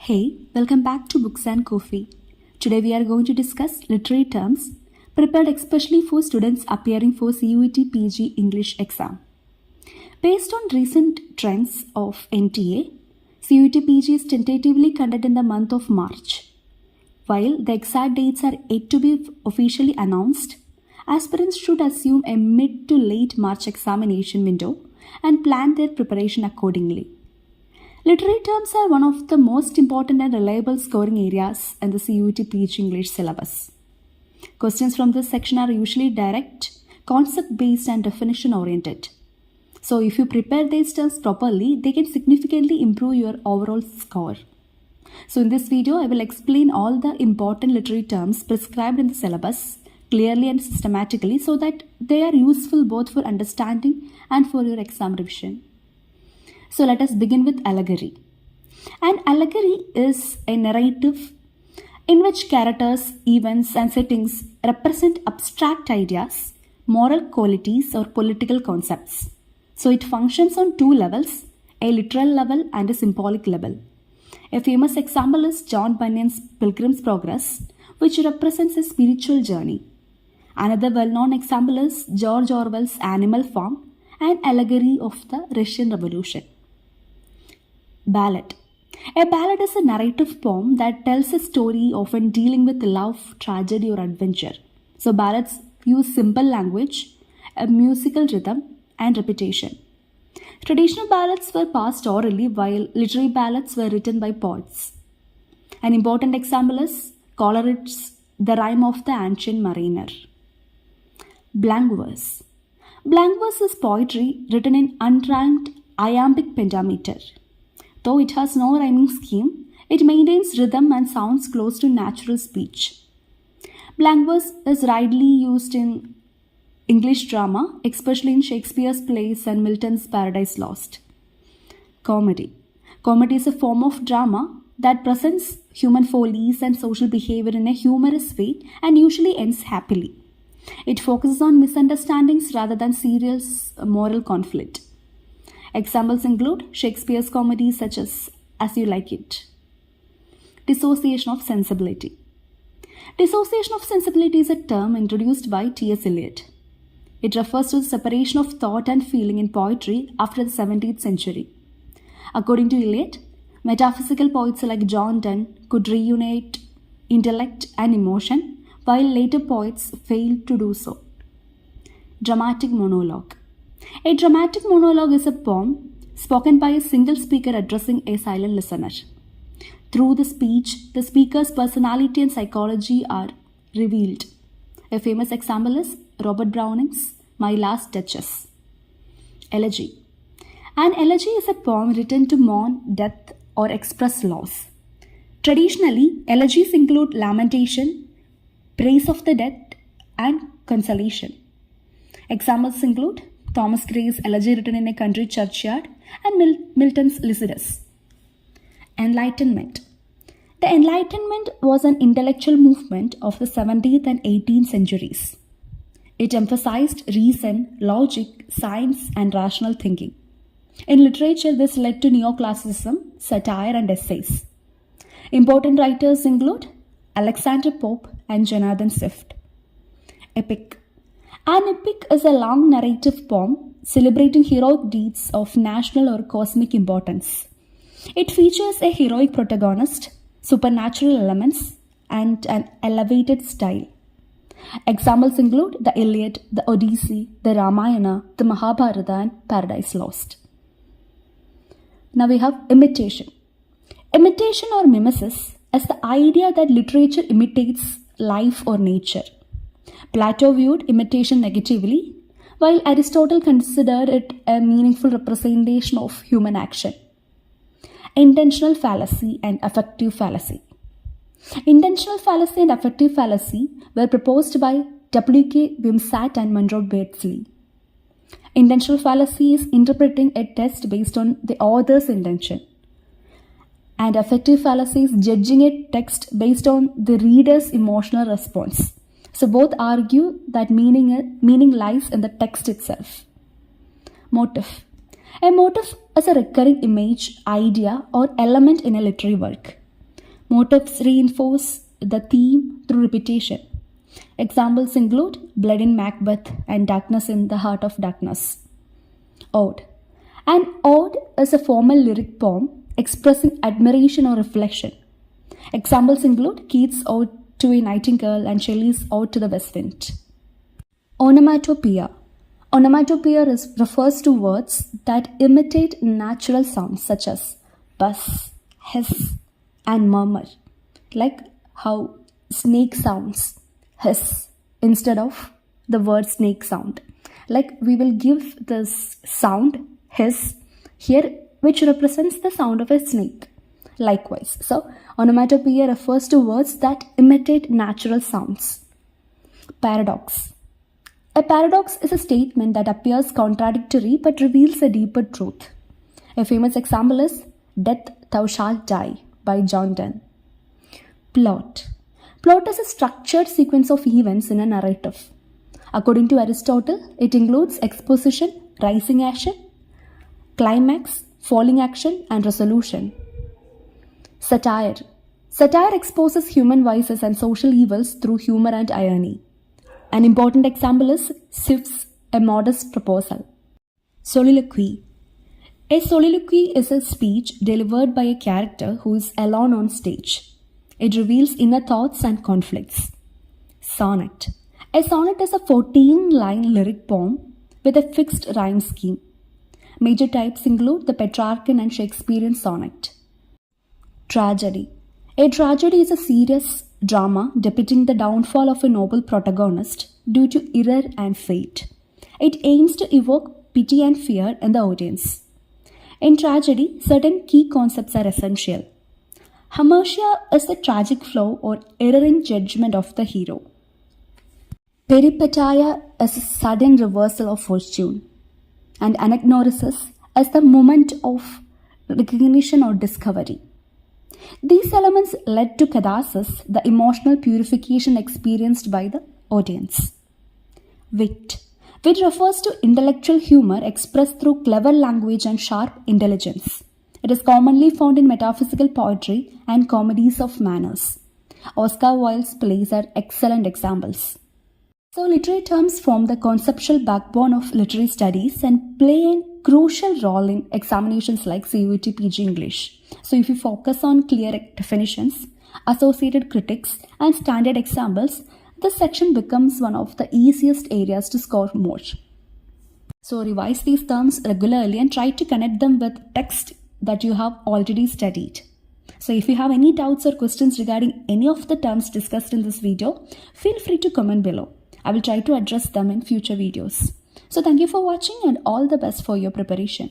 Hey, welcome back to Books and Coffee. Today we are going to discuss literary terms prepared especially for students appearing for CUET PG English exam. Based on recent trends of NTA, CUET PG is tentatively conducted in the month of March. While the exact dates are yet to be officially announced, aspirants should assume a mid to late March examination window and plan their preparation accordingly. Literary terms are one of the most important and reliable scoring areas in the CUET PG English syllabus. Questions from this section are usually direct, concept-based and definition-oriented. So if you prepare these terms properly, they can significantly improve your overall score. So in this video, I will explain all the important literary terms prescribed in the syllabus clearly and systematically so that they are useful both for understanding and for your exam revision. So let us begin with allegory. An allegory is a narrative in which characters, events and settings represent abstract ideas, moral qualities or political concepts. So it functions on two levels, a literal level and a symbolic level. A famous example is John Bunyan's Pilgrim's Progress, which represents a spiritual journey. Another well-known example is George Orwell's Animal Farm, an allegory of the Russian Revolution. Ballad. A ballad is a narrative poem that tells a story often dealing with love, tragedy or adventure. So ballads use simple language, a musical rhythm and repetition. Traditional ballads were passed orally while literary ballads were written by poets. An important example is Coleridge's The Rime of the Ancient Mariner. Blank verse. Blank verse is poetry written in unrhymed iambic pentameter. Though it has no rhyming scheme, it maintains rhythm and sounds close to natural speech. Blank verse is widely used in English drama, especially in Shakespeare's plays and Milton's Paradise Lost. Comedy. Comedy is a form of drama that presents human follies and social behavior in a humorous way and usually ends happily. It focuses on misunderstandings rather than serious moral conflict. Examples include Shakespeare's comedies such as You Like It. Dissociation of Sensibility. Dissociation of sensibility is a term introduced by T.S. Eliot. It refers to the separation of thought and feeling in poetry after the 17th century. According to Eliot, metaphysical poets like John Donne could reunite intellect and emotion, while later poets failed to do so. Dramatic monologue. A dramatic monologue is a poem spoken by a single speaker addressing a silent listener. Through the speech, the speaker's personality and psychology are revealed. A famous example is Robert Browning's My Last Duchess. Elegy. An elegy is a poem written to mourn death or express loss. Traditionally, elegies include lamentation, praise of the dead, and consolation. Examples include Thomas Gray's Elegy written in a country churchyard and Milton's Lycidas. Enlightenment. The Enlightenment was an intellectual movement of the 17th and 18th centuries. It emphasized reason, logic, science, and rational thinking. In literature, this led to neoclassicism, satire, and essays. Important writers include Alexander Pope and Jonathan Swift. Epic. An epic is a long narrative poem celebrating heroic deeds of national or cosmic importance. It features a heroic protagonist, supernatural elements, and an elevated style. Examples include the Iliad, the Odyssey, the Ramayana, the Mahabharata, and Paradise Lost. Now we have imitation. Imitation or mimesis is the idea that literature imitates life or nature. Plato viewed imitation negatively, while Aristotle considered it a meaningful representation of human action. Intentional fallacy and affective fallacy. Intentional fallacy and affective fallacy were proposed by W.K. Wimsatt and Monroe Beardsley. Intentional fallacy is interpreting a text based on the author's intention, and affective fallacy is judging a text based on the reader's emotional response. So both argue that meaning lies in the text itself. Motif. A motif is a recurring image, idea, or element in a literary work. Motifs reinforce the theme through repetition. Examples include Blood in Macbeth and Darkness in the Heart of Darkness. Ode. An ode is a formal lyric poem expressing admiration or reflection. Examples include Keats' Ode to a Nightingale and Shelley's Ode to the West Wind. Onomatopoeia. Onomatopoeia refers to words that imitate natural sounds such as buzz, hiss, and murmur, like how snake sounds hiss instead of the word snake sound. Like we will give this sound hiss here, which represents the sound of a snake. Likewise, so onomatopoeia refers to words that imitate natural sounds. Paradox. A paradox is a statement that appears contradictory but reveals a deeper truth. A famous example is Death Thou Shalt Die by John Donne. Plot. Plot is a structured sequence of events in a narrative. According to Aristotle, it includes exposition, rising action, climax, falling action, and resolution. Satire. Satire exposes human vices and social evils through humor and irony. An important example is Swift's A Modest Proposal. Soliloquy. A soliloquy is a speech delivered by a character who is alone on stage. It reveals inner thoughts and conflicts. Sonnet. A sonnet is a 14-line lyric poem with a fixed rhyme scheme. Major types include the Petrarchan and Shakespearean sonnet. Tragedy. A tragedy is a serious drama depicting the downfall of a noble protagonist due to error and fate. It aims to evoke pity and fear in the audience. In tragedy, certain key concepts are essential. Hamartia is the tragic flaw or error in judgment of the hero. Peripeteia is a sudden reversal of fortune. And anagnorisis is the moment of recognition or discovery. These elements led to catharsis, the emotional purification experienced by the audience. Wit. Wit refers to intellectual humor expressed through clever language and sharp intelligence. It is commonly found in metaphysical poetry and comedies of manners. Oscar Wilde's plays are excellent examples. So literary terms form the conceptual backbone of literary studies and play a crucial role in examinations like CUET PG English. So if you focus on clear definitions, associated critics, and standard examples, this section becomes one of the easiest areas to score more. So revise these terms regularly and try to connect them with text that you have already studied. So if you have any doubts or questions regarding any of the terms discussed in this video, feel free to comment below. I will try to address them in future videos. So thank you for watching and all the best for your preparation.